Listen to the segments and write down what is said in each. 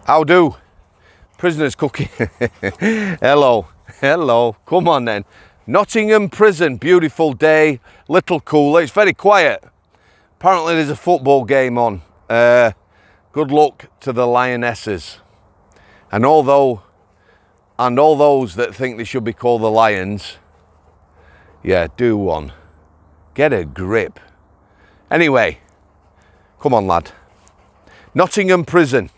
How do? Prisoners cooking. Hello, hello. Come on then. Nottingham Prison, beautiful day, little cooler. It's very quiet. Apparently there's a football game on. Good luck to the Lionesses. And all those that think they should be called the Lions, yeah, do one. Get a grip. Anyway, come on, lad. Nottingham Prison.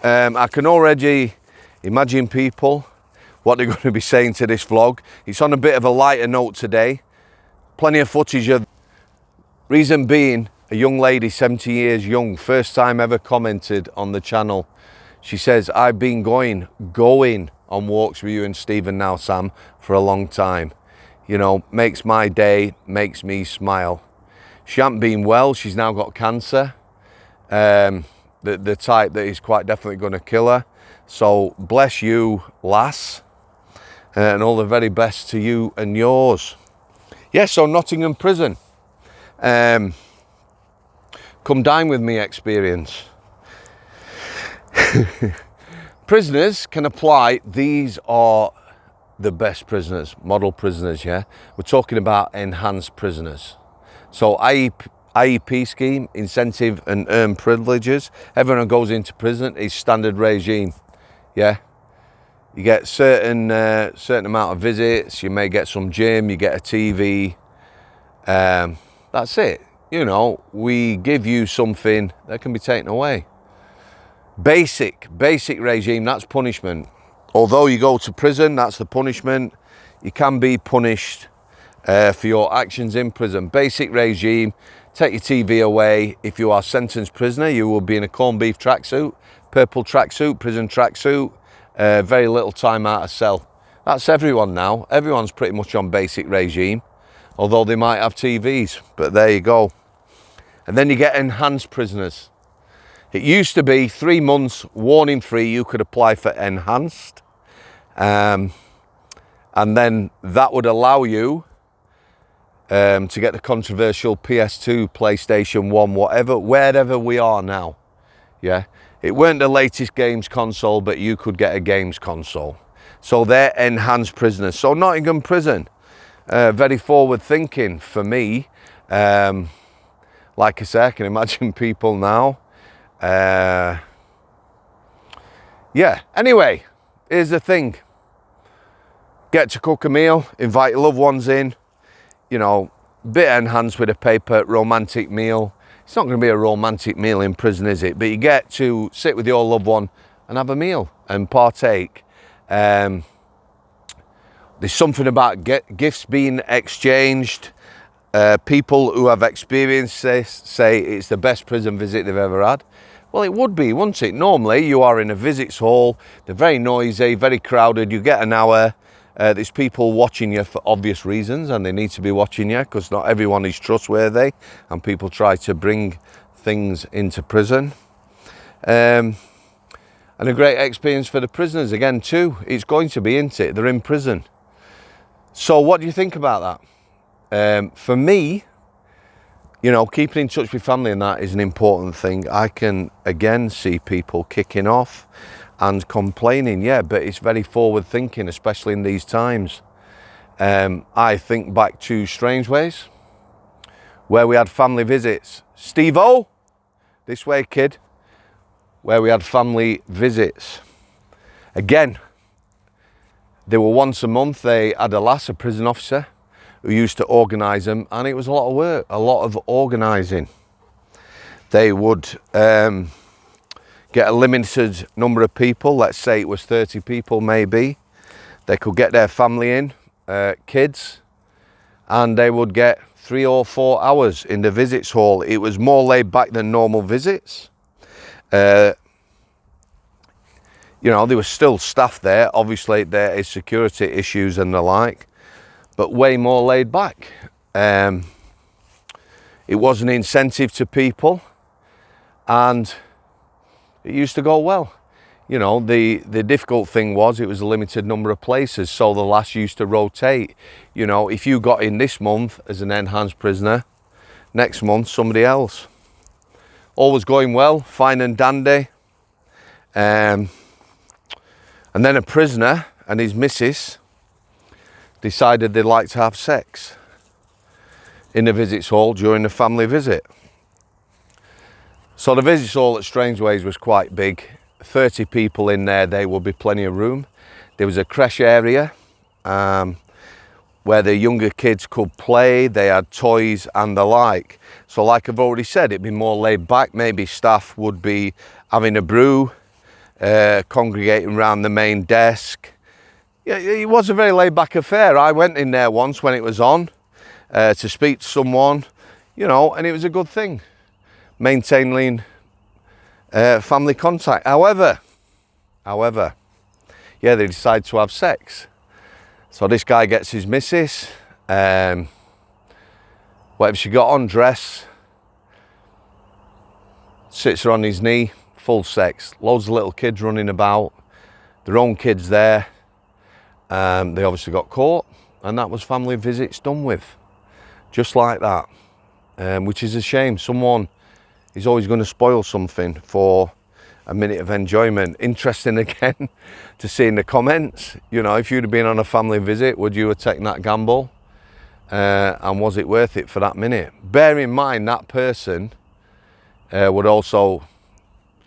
I can already imagine people, what they're going to be saying to this vlog. It's on a bit of a lighter note today. Plenty of footage of, reason being, a young lady, 70 years young, first time ever commented on the channel. She says, I've been going on walks with you and Stephen now, Sam, for a long time. You know, makes my day, makes me smile. She hasn't been well, she's now got cancer. The type that is quite definitely going to kill her. So bless you, lass, and all the very best to you and yours. Yeah, so Nottingham Prison. Come dine with me experience. Prisoners can apply. These are the best prisoners, model prisoners, yeah? We're talking about enhanced prisoners. So IEP scheme, incentive and earn privileges. Everyone who goes into prison is standard regime, yeah? You get certain amount of visits, you may get some gym, you get a TV. That's it. You know, we give you something that can be taken away. Basic regime, that's punishment. Although you go to prison, that's the punishment. You can be punished for your actions in prison. Basic regime, take your TV away. If you are sentenced prisoner, you will be in a corned beef tracksuit, purple tracksuit, prison tracksuit, very little time out of cell. That's everyone now. Everyone's pretty much on basic regime, although they might have TVs, but there you go. And then you get enhanced prisoners. It used to be 3 months warning free, you could apply for enhanced. And then that would allow you to get the controversial PS2, PlayStation 1, wherever we are now. Yeah, it weren't the latest games console, but you could get a games console. So they're enhanced prisoners. So Nottingham Prison, very forward thinking for me. Like I say, I can imagine people now. Yeah, anyway, here's the thing. Get to cook a meal, invite your loved ones in, you know, bit enhanced with a paper romantic meal. It's not going to be a romantic meal in prison, is it? But you get to sit with your loved one and have a meal and partake. There's something about gifts being exchanged. People who have experienced this say it's the best prison visit they've ever had. Well, it would be, wouldn't it? Normally, you are in a visits hall. They're very noisy, very crowded. You get an hour. There's people watching you for obvious reasons, and they need to be watching you because not everyone is trustworthy, and people try to bring things into prison. And a great experience for the prisoners again too. It's going to be, isn't it? They're in prison. So what do you think about that? For me, you know, keeping in touch with family and that is an important thing. I can again see people kicking off and complaining, yeah, but it's very forward thinking, especially in these times. I think back to Strangeways, where we had family visits. Steve-O, this way, kid, where we had family visits. Again, they were once a month. They had a prison officer, who used to organise them, and it was a lot of work, a lot of organising. They would get a limited number of people, let's say it was 30 people maybe. They could get their family in, kids, and they would get 3 or 4 hours in the visits hall. It was more laid back than normal visits. You know, there was still staff there. Obviously there is security issues and the like, but way more laid back. It was an incentive to people, and it used to go well. You know, the difficult thing was it was a limited number of places, so the lass used to rotate. You know, if you got in this month as an enhanced prisoner, next month somebody else. All was going well, fine and dandy. And then a prisoner and his missus decided they'd like to have sex in the visits hall during the family visit. So the visits hall at Strangeways was quite big. 30 people in there, there would be plenty of room. There was a creche area where the younger kids could play. They had toys and the like. So like I've already said, it'd be more laid back. Maybe staff would be having a brew, congregating around the main desk. Yeah, it was a very laid back affair. I went in there once when it was on to speak to someone, you know, and it was a good thing. Maintaining family contact. However, yeah, they decide to have sex. So this guy gets his missus, whatever she got on, dress, sits her on his knee, full sex. Loads of little kids running about, their own kids there. They obviously got caught, and that was family visits done with. Just like that, which is a shame. Someone is always going to spoil something for a minute of enjoyment. Interesting again to see in the comments, you know, if you'd have been on a family visit, would you have taken that gamble? And was it worth it for that minute? Bear in mind that person would also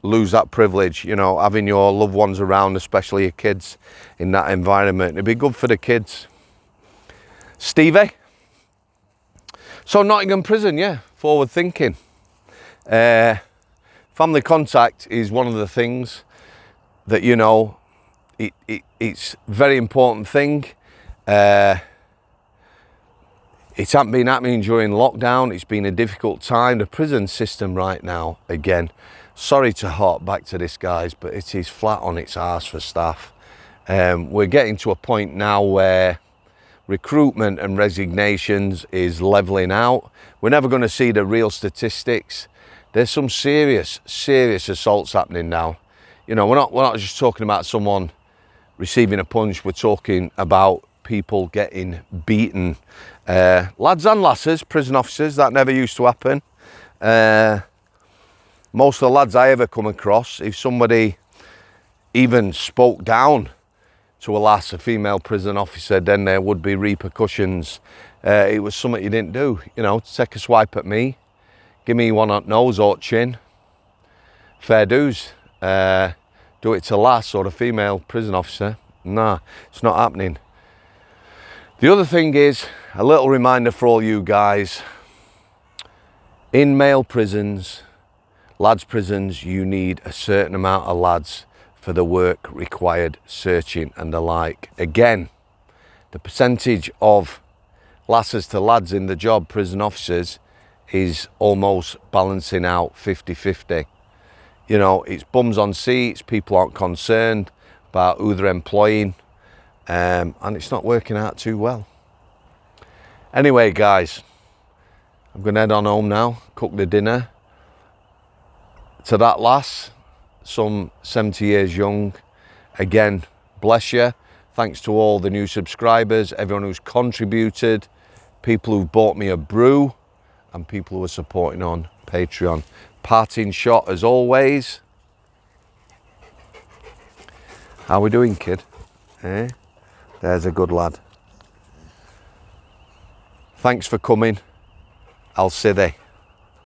lose that privilege, you know, having your loved ones around, especially your kids, in that environment. It'd be good for the kids. Stevie? So Nottingham Prison, yeah, forward thinking. Family contact is one of the things that, you know, it's a very important thing. It hasn't been happening during lockdown. It's been a difficult time. The prison system right now, again, sorry to hark back to this, guys, but it is flat on its arse for staff. We're getting to a point now where recruitment and resignations is leveling out. We're never going to see the real statistics. There's some serious assaults happening now. You know, we're not just talking about someone receiving a punch. We're talking about people getting beaten. Lads and lasses, prison officers, that never used to happen. Most of the lads I ever come across, if somebody even spoke down to a lass, a female prison officer, then there would be repercussions. It was something you didn't do, you know, take a swipe at me, give me one on nose or chin, fair dues. Do it to a lass or a female prison officer, nah, it's not happening. The other thing is, a little reminder for all you guys, in male prisons, lads prisons, you need a certain amount of lads for the work required, searching and the like. Again, the percentage of lasses to lads in the job, prison officers, is almost balancing out 50-50. You know, it's bums on seats, people aren't concerned about who they're employing, and it's not working out too well. Anyway, guys, I'm going to head on home now, cook the dinner. To that lass, some 70 years young, again, bless you. Thanks to all the new subscribers, everyone who's contributed, people who've bought me a brew, and people who are supporting on Patreon. Parting shot as always. How we doing, kid? Eh? There's a good lad. Thanks for coming. I'll see thee.